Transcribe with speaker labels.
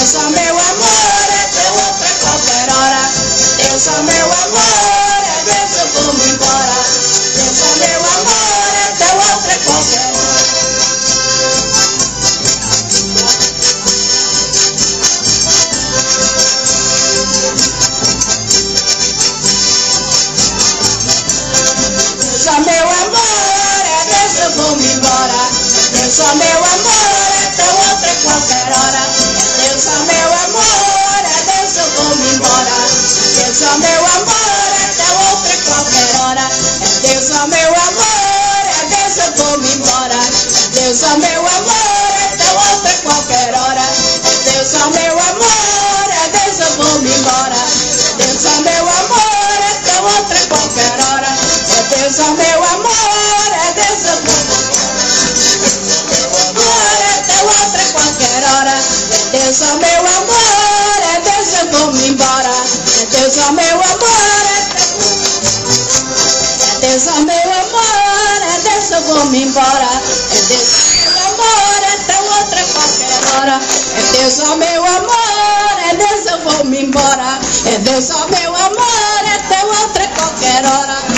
Speaker 1: Deus, ó meu amor, é teu outro a qualquer hora. Deus, ó meu amor, é Deus, eu vou-me embora. Deus, ó meu amor, é teu outro a qualquer hora. Deus, ó meu amor, é Deus, eu vou-me embora. Deus, ó meu amor, é teu outro a qualquer hora. Deus, ó meu amor, é Deus, eu vou-me embora. Deus, ó meu amor, é teu outro a qualquer hora. Deus, ó meu amor, é Deus, eu vou-me embora. Deus, ó meu amor, é teu outro a qualquer hora. Deus, ó meu amor, é Deus, eu vou-me embora. Deus, ó meu amor, é teu outro a qualquer hora. Deus, ó meu amor, é Deus, eu vou-me embora. Deus, ó meu amor, é Deus, eu vou-me embora. Deus, ó meu amor, Deus, ó meu amor, é Deus, eu vou-me embora. Deus, ó meu amor, é teu outro a qualquer hora. Deus, ó meu amor, é Deus, eu vou-me embora. Deus, ó meu amor, é teu outro a qualquer hora.